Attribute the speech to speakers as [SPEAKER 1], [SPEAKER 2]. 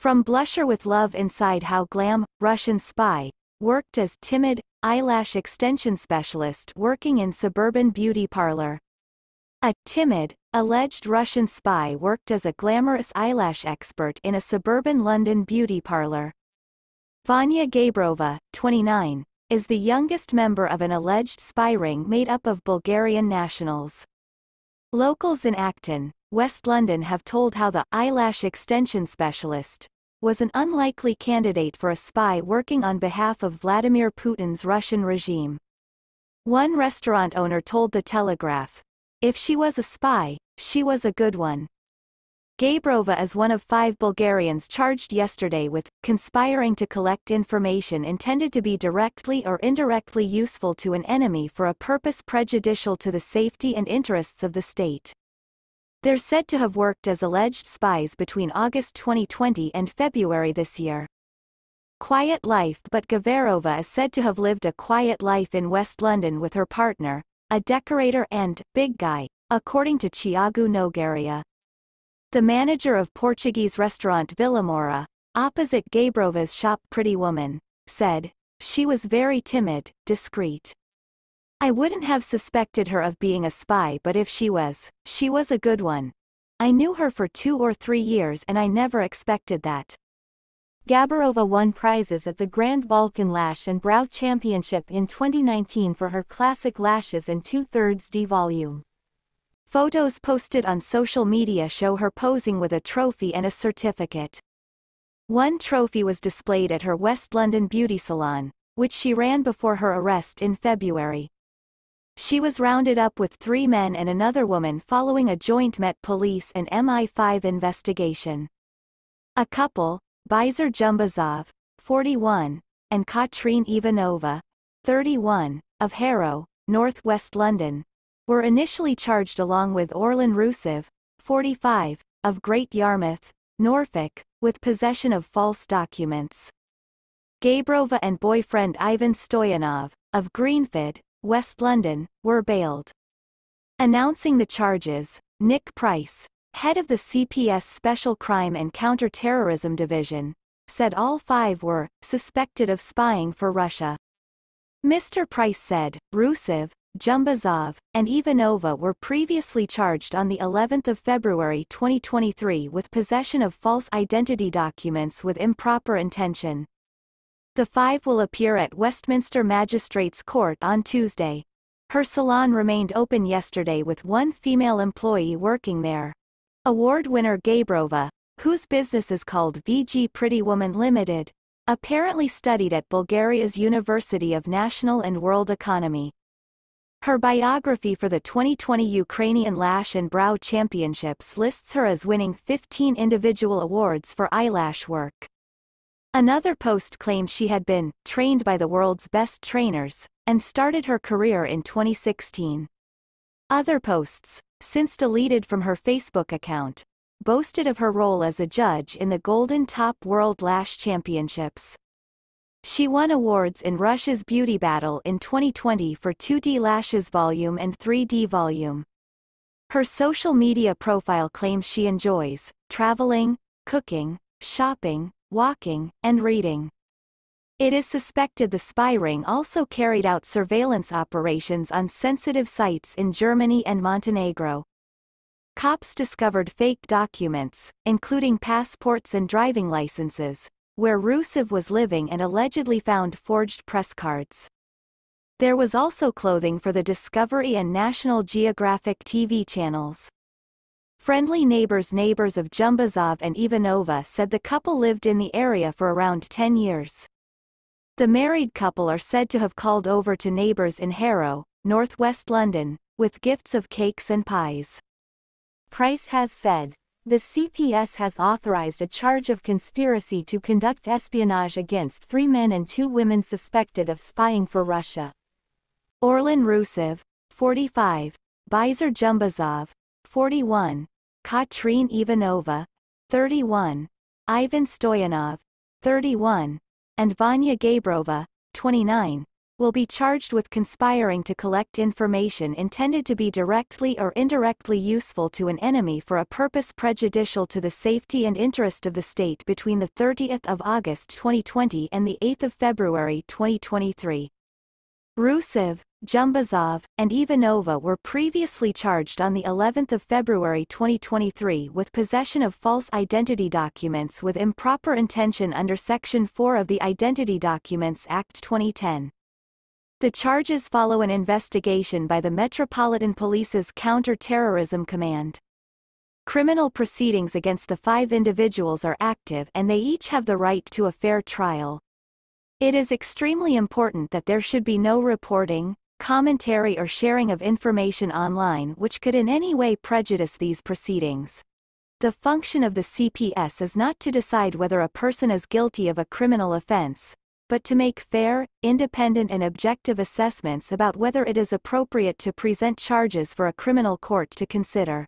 [SPEAKER 1] From Blusher with Love Inside How Glam, Russian Spy, worked as TIMID, eyelash extension specialist working in suburban beauty parlor. A TIMID, alleged Russian spy worked as a glamorous eyelash expert in a suburban London beauty parlor. Vanya Gaberova, 29, is the youngest member of an alleged spy ring made up of Bulgarian nationals. Locals in Acton, West London have told how the eyelash extension specialist was an unlikely candidate for a spy working on behalf of Vladimir Putin's Russian regime. One restaurant owner told The Telegraph, "If she was a spy, she was a good one." Gaberova is one of 5 Bulgarians charged yesterday with conspiring to collect information intended to be directly or indirectly useful to an enemy for a purpose prejudicial to the safety and interests of the state. They're said to have worked as alleged spies between August 2020 and February this year. Quiet life. But Gaberova is said to have lived a quiet life in West London with her partner, a decorator and big guy, according to Tiago Nogueira, the manager of Portuguese restaurant Vila Moura, opposite Gaberova's shop. Pretty Woman said, "She was very timid, discreet. I wouldn't have suspected her of being a spy, but if she was a good one. I knew her for 2 or 3 years and I never expected that." Gaberova won prizes at the Grand Balkan Lash and Brow Championship in 2019 for her classic lashes and 2/3 D volume. Photos posted on social media show her posing with a trophy and a certificate. One trophy was displayed at her West London beauty salon, which she ran before her arrest in February. She was rounded up with 3 men and another woman following a joint Met Police and MI5 investigation. A couple, Vladimir Jumbazov, 41, and Katrine Ivanova, 31, of Harrow, North West London, were initially charged along with Orlan Rusev, 45, of Great Yarmouth, Norfolk, with possession of false documents. Gaberova and boyfriend Ivan Stoyanov, of Greenford, West London, were bailed. Announcing the charges, Nick Price, head of the CPS Special Crime and Counter-Terrorism Division, said all 5 were suspected of spying for Russia. Mr. Price said, Rusev, Jumbazov, and Ivanova were previously charged on the 11th of February 2023 with possession of false identity documents with improper intention. The 5 will appear at Westminster Magistrates Court on Tuesday. Her salon remained open yesterday with 1 female employee working there. Award winner Gaberova, whose business is called VG Pretty Woman Limited, apparently studied at Bulgaria's University of National and World Economy. Her biography for the 2020 Ukrainian Lash and Brow Championships lists her as winning 15 individual awards for eyelash work. Another post claimed she had been trained by the world's best trainers, and started her career in 2016. Other posts, since deleted from her Facebook account, boasted of her role as a judge in the Golden Top World Lash Championships. She won awards in Russia's Beauty Battle in 2020 for 2D lashes volume and 3D volume. Her social media profile claims she enjoys traveling, cooking, shopping, walking, and reading. It is suspected the spy ring also carried out surveillance operations on sensitive sites in Germany and Montenegro. Cops discovered fake documents, including passports and driving licenses, where Rusev was living and allegedly found forged press cards. There was also clothing for the Discovery and National Geographic TV channels. Friendly neighbors of Jumbazov and Ivanova said the couple lived in the area for around 10 years. The married couple are said to have called over to neighbors in Harrow, northwest London, with gifts of cakes and pies. Price has said, the CPS has authorized a charge of conspiracy to conduct espionage against 3 men and 2 women suspected of spying for Russia. Orlan Rusev, 45, Vladimir Jumbazov, 41, Katrine Ivanova, 31, Ivan Stoyanov, 31, and Vanya Gaberova, 29, will be charged with conspiring to collect information intended to be directly or indirectly useful to an enemy for a purpose prejudicial to the safety and interest of the state between the 30th of August 2020 and the 8th of February 2023. Rusev, Jumbazov, and Ivanova were previously charged on the 11th of February 2023 with possession of false identity documents with improper intention under Section 4 of the Identity Documents Act 2010. The charges follow an investigation by the Metropolitan Police's Counter-Terrorism Command. Criminal proceedings against the 5 individuals are active and they each have the right to a fair trial. It is extremely important that there should be no reporting, commentary or sharing of information online which could in any way prejudice these proceedings. The function of the CPS is not to decide whether a person is guilty of a criminal offense, but to make fair, independent and objective assessments about whether it is appropriate to present charges for a criminal court to consider.